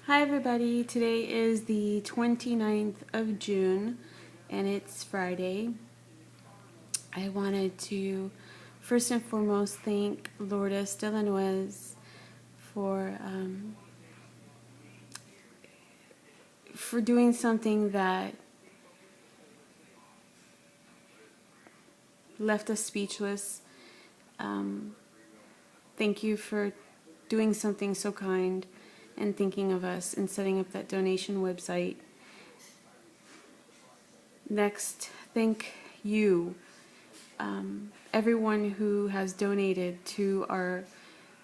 Hi everybody, today is the 29th of June and it's Friday. I wanted to first and foremost thank Lourdes Delanoez for doing something that left us speechless. Thank you for doing something so kind and thinking of us and setting up that donation website. Next, thank you, everyone who has donated to our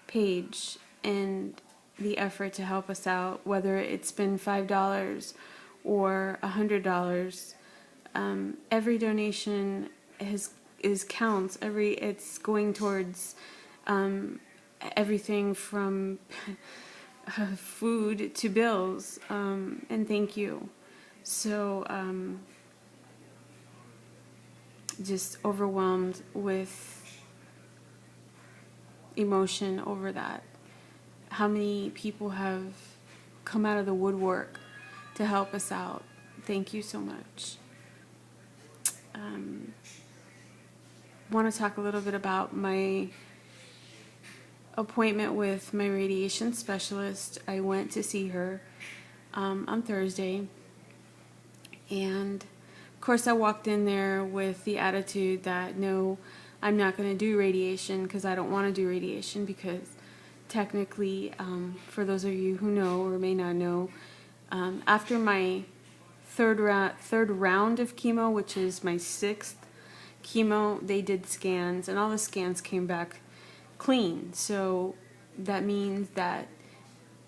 page and the effort to help us out, whether it's been $5 or $100. Every donation counts. It's going towards everything from food to bills, and thank you. So just overwhelmed with emotion over that. How many people have come out of the woodwork to help us out. Thank you so much. Want to talk a little bit about my appointment with my radiation specialist. I went to see her on Thursday, and of course I walked in there with the attitude that no, I'm not going to do radiation because I don't want to do radiation, because technically, for those of you who know or may not know, after my third round of chemo, which is my 6th chemo, they did scans and all the scans came back clean. So that means that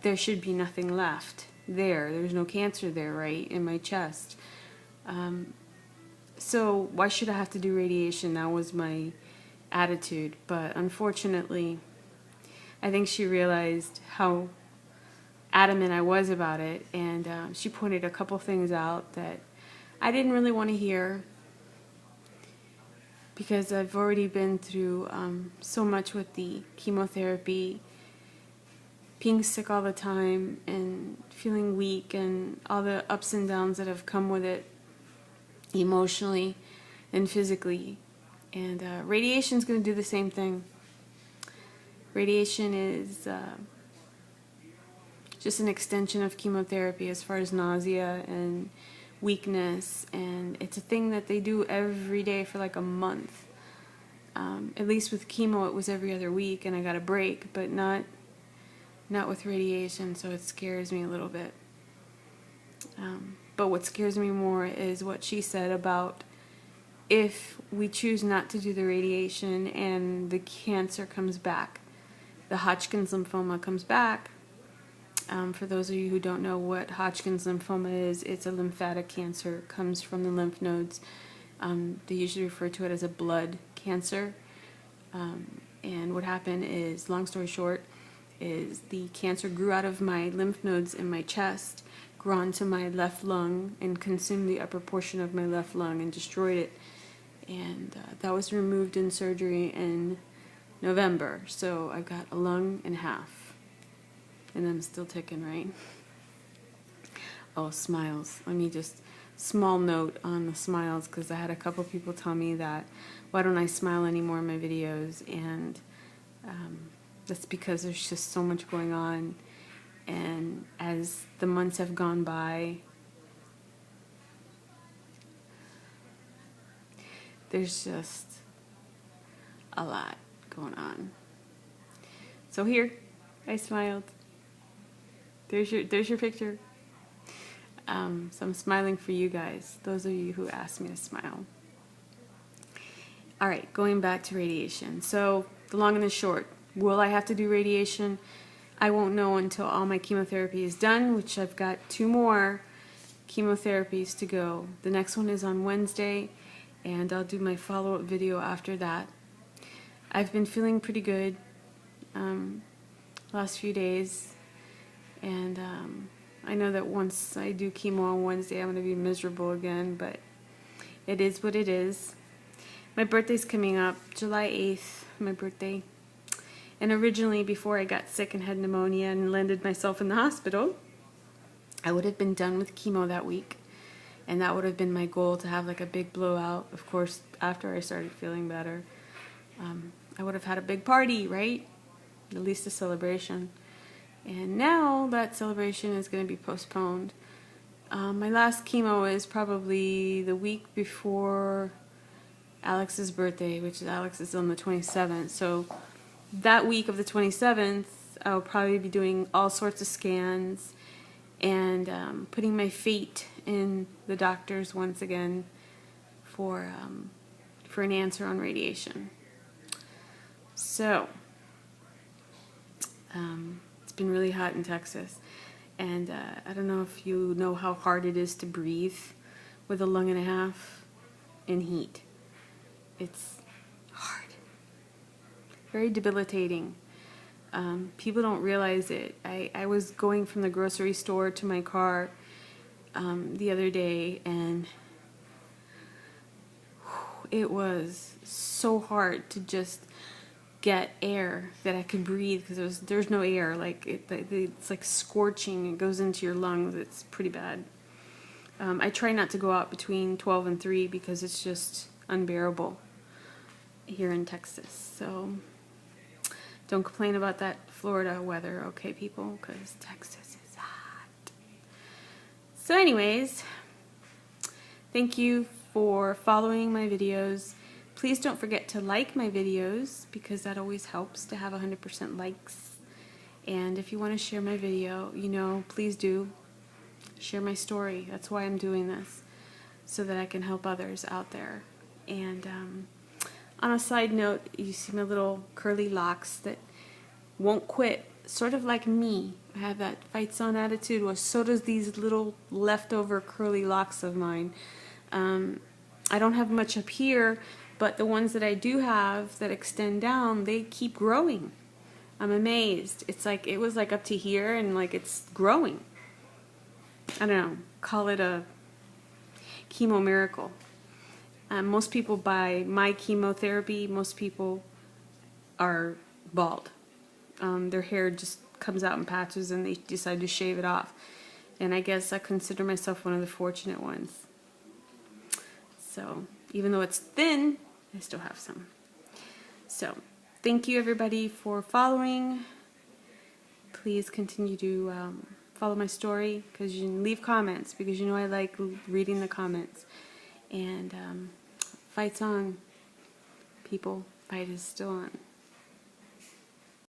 there should be nothing left there. There's no cancer there, right, in my chest. So why should I have to do radiation? That was my attitude. But unfortunately, I think she realized how adamant I was about it, and she pointed a couple things out that I didn't really want to hear, because I've already been through so much with the chemotherapy, being sick all the time and feeling weak and all the ups and downs that have come with it emotionally and physically. And radiation is going to do the same thing. Radiation is just an extension of chemotherapy as far as nausea and weakness, and it's a thing that they do every day for like a month. At least with chemo it was every other week and I got a break, but not with radiation, so it scares me a little bit. But what scares me more is what she said about if we choose not to do the radiation and the cancer comes back, the Hodgkin's lymphoma comes back. For those of you who don't know what Hodgkin's lymphoma is, it's a lymphatic cancer. It comes from the lymph nodes. They usually refer to it as a blood cancer. And what happened is, long story short, is the cancer grew out of my lymph nodes in my chest, grew onto my left lung, and consumed the upper portion of my left lung and destroyed it. And that was removed in surgery in November. So I've got a lung and a half. And I'm still ticking, right? Oh, smiles. Let me just, small note on the smiles, because I had a couple people tell me that, why don't I smile anymore in my videos? And that's because there's just so much going on. And as the months have gone by, there's just a lot going on. So here, I smiled. There's your picture. So I'm smiling for you guys, those of you who asked me to smile. Alright, going back to radiation. So the long and the short, will I have to do radiation? I won't know until all my chemotherapy is done, which I've got 2 more chemotherapies to go. The next one is on Wednesday, and I'll do my follow-up video after that. I've been feeling pretty good last few days. And I know that once I do chemo on Wednesday, I'm going to be miserable again, but it is what it is. My birthday's coming up, July 8th, my birthday. And originally, before I got sick and had pneumonia and landed myself in the hospital, I would have been done with chemo that week, and that would have been my goal, to have like a big blowout. Of course, after I started feeling better, I would have had a big party, right? At least a celebration. And now that celebration is going to be postponed. My last chemo is probably the week before Alex's birthday, which is Alex is on the 27th. So that week of the 27th, I'll probably be doing all sorts of scans and putting my fate in the doctors once again for an answer on radiation. So it's been really hot in Texas, and I don't know if you know how hard it is to breathe with a lung and a half in heat. It's hard, very debilitating. People don't realize it. I was going from the grocery store to my car the other day, and it was so hard to just get air that I could breathe, because there's no air. Like it's like scorching. It goes into your lungs. It's pretty bad. I try not to go out between 12 and 3 because it's just unbearable here in Texas. So don't complain about that Florida weather, okay, people, because Texas is hot. So anyways, thank you for following my videos. Please don't forget to like my videos, because that always helps to have 100% likes. And if you want to share my video, please do. Share my story. That's why I'm doing this, so that I can help others out there. And on a side note, you see my little curly locks that won't quit, sort of like me. I have that fights on attitude, well, so does these little leftover curly locks of mine. I don't have much up here, but the ones that I do have that extend down, they keep growing. I'm amazed. It's like, it was like up to here, and like it's growing. I don't know, call it a chemo miracle. Most people buy my chemotherapy, most people are bald. Their hair just comes out in patches and they decide to shave it off. And I guess I consider myself one of the fortunate ones. So even though it's thin, I still have some. So thank you everybody for following. Please continue to follow my story, because you can leave comments, because I like reading the comments. And fight's on, people. Fight is still on.